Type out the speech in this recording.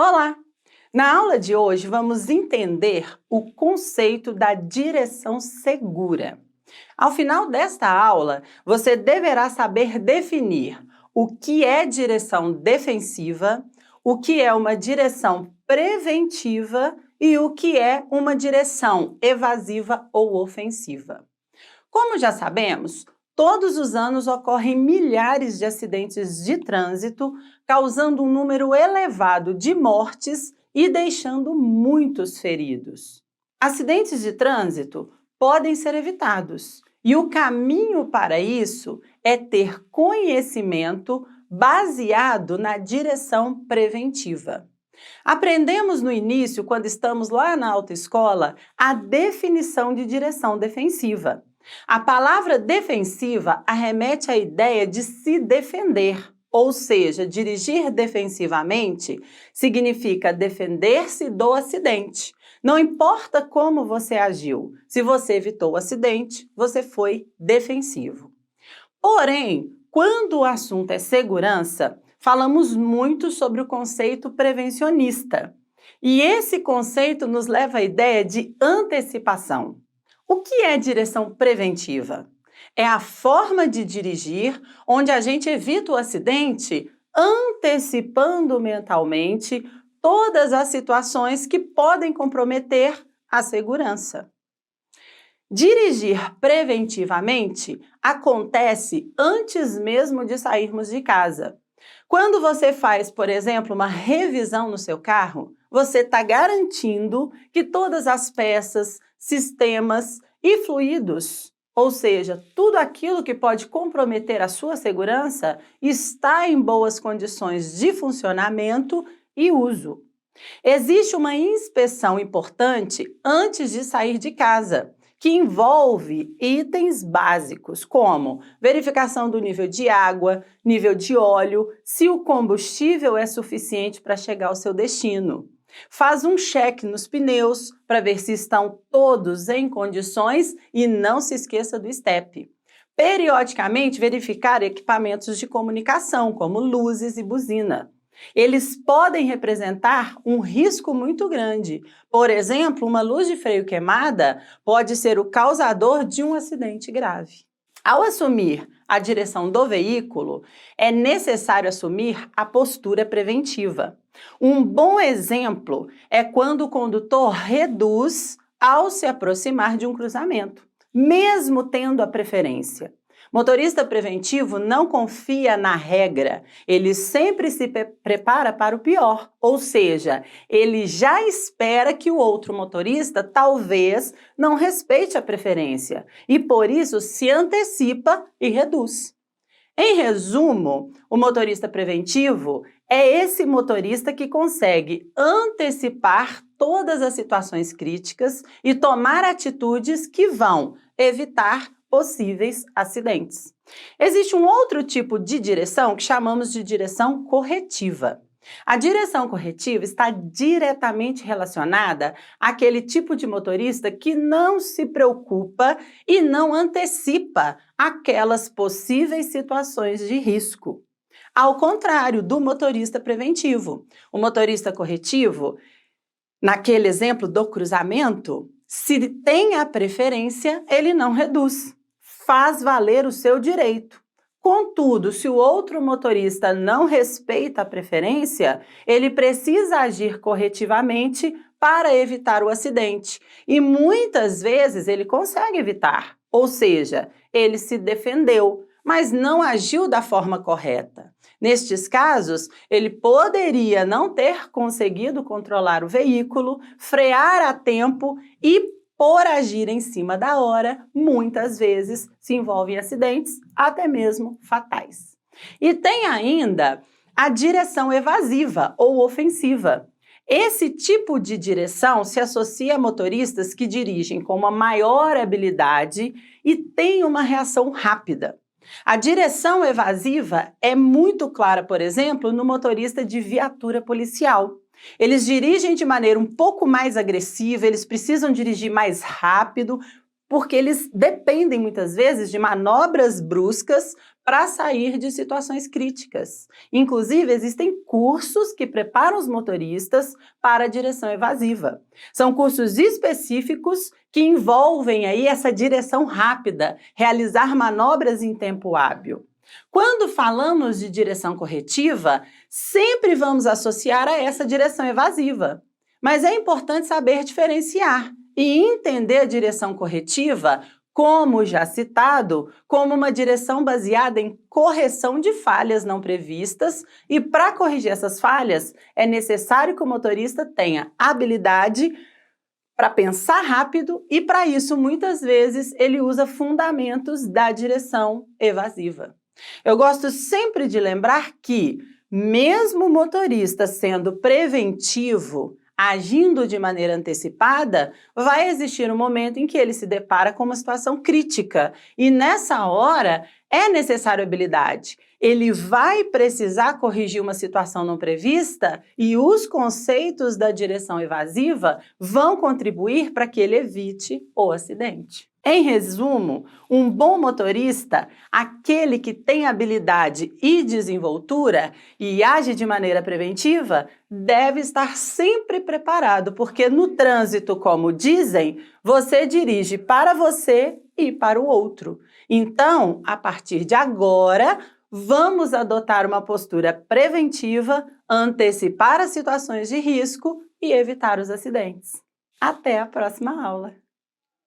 Olá! Na aula de hoje vamos entender o conceito da direção segura. Ao final desta aula, você deverá saber definir o que é direção defensiva, o que é uma direção preventiva e o que é uma direção evasiva ou ofensiva. Como já sabemos, todos os anos ocorrem milhares de acidentes de trânsito, causando um número elevado de mortes e deixando muitos feridos. Acidentes de trânsito podem ser evitados e o caminho para isso é ter conhecimento baseado na direção preventiva. Aprendemos no início, quando estamos lá na autoescola, a definição de direção defensiva. A palavra defensiva arremete à ideia de se defender, ou seja, dirigir defensivamente significa defender-se do acidente. Não importa como você agiu, se você evitou o acidente, você foi defensivo. Porém, quando o assunto é segurança, falamos muito sobre o conceito prevencionista. E esse conceito nos leva à ideia de antecipação. O que é direção preventiva? É a forma de dirigir onde a gente evita o acidente antecipando mentalmente todas as situações que podem comprometer a segurança. Dirigir preventivamente acontece antes mesmo de sairmos de casa. Quando você faz, por exemplo, uma revisão no seu carro, você está garantindo que todas as peças, sistemas e fluidos, ou seja, tudo aquilo que pode comprometer a sua segurança, está em boas condições de funcionamento e uso. Existe uma inspeção importante antes de sair de casa, que envolve itens básicos, como verificação do nível de água, nível de óleo, se o combustível é suficiente para chegar ao seu destino. Faz um check nos pneus para ver se estão todos em condições e não se esqueça do step. Periodicamente verificar equipamentos de comunicação, como luzes e buzina. Eles podem representar um risco muito grande. Por exemplo, uma luz de freio queimada pode ser o causador de um acidente grave. Ao assumir a direção do veículo, é necessário assumir a postura preventiva. Um bom exemplo é quando o condutor reduz ao se aproximar de um cruzamento, mesmo tendo a preferência. Motorista preventivo não confia na regra, ele sempre se prepara para o pior, ou seja, ele já espera que o outro motorista talvez não respeite a preferência e por isso se antecipa e reduz. Em resumo, o motorista preventivo é esse motorista que consegue antecipar todas as situações críticas e tomar atitudes que vão evitar possíveis acidentes. Existe um outro tipo de direção que chamamos de direção corretiva. A direção corretiva está diretamente relacionada àquele tipo de motorista que não se preocupa e não antecipa aquelas possíveis situações de risco. Ao contrário do motorista preventivo. O motorista corretivo, naquele exemplo do cruzamento, se tem a preferência, ele não reduz. Faz valer o seu direito. Contudo, se o outro motorista não respeita a preferência, ele precisa agir corretivamente para evitar o acidente. E muitas vezes ele consegue evitar, ou seja, ele se defendeu, mas não agiu da forma correta. Nestes casos, ele poderia não ter conseguido controlar o veículo, frear a tempo e por agir em cima da hora, muitas vezes se envolve em acidentes, até mesmo fatais. E tem ainda a direção evasiva ou ofensiva. Esse tipo de direção se associa a motoristas que dirigem com uma maior habilidade e têm uma reação rápida. A direção evasiva é muito clara, por exemplo, no motorista de viatura policial. Eles dirigem de maneira um pouco mais agressiva, eles precisam dirigir mais rápido, porque eles dependem muitas vezes de manobras bruscas para sair de situações críticas. Inclusive, existem cursos que preparam os motoristas para a direção evasiva. São cursos específicos que envolvem aí essa direção rápida, realizar manobras em tempo hábil. Quando falamos de direção corretiva, sempre vamos associar a essa direção evasiva. Mas é importante saber diferenciar e entender a direção corretiva, como já citado, como uma direção baseada em correção de falhas não previstas, e para corrigir essas falhas é necessário que o motorista tenha habilidade para pensar rápido e para isso muitas vezes ele usa fundamentos da direção evasiva. Eu gosto sempre de lembrar que, mesmo o motorista sendo preventivo, agindo de maneira antecipada, vai existir um momento em que ele se depara com uma situação crítica e nessa hora é necessário habilidade. Ele vai precisar corrigir uma situação não prevista e os conceitos da direção evasiva vão contribuir para que ele evite o acidente. Em resumo, um bom motorista, aquele que tem habilidade e desenvoltura e age de maneira preventiva, deve estar sempre preparado, porque no trânsito, como dizem, você dirige para você e para o outro. Então, a partir de agora, vamos adotar uma postura preventiva, antecipar as situações de risco e evitar os acidentes. Até a próxima aula!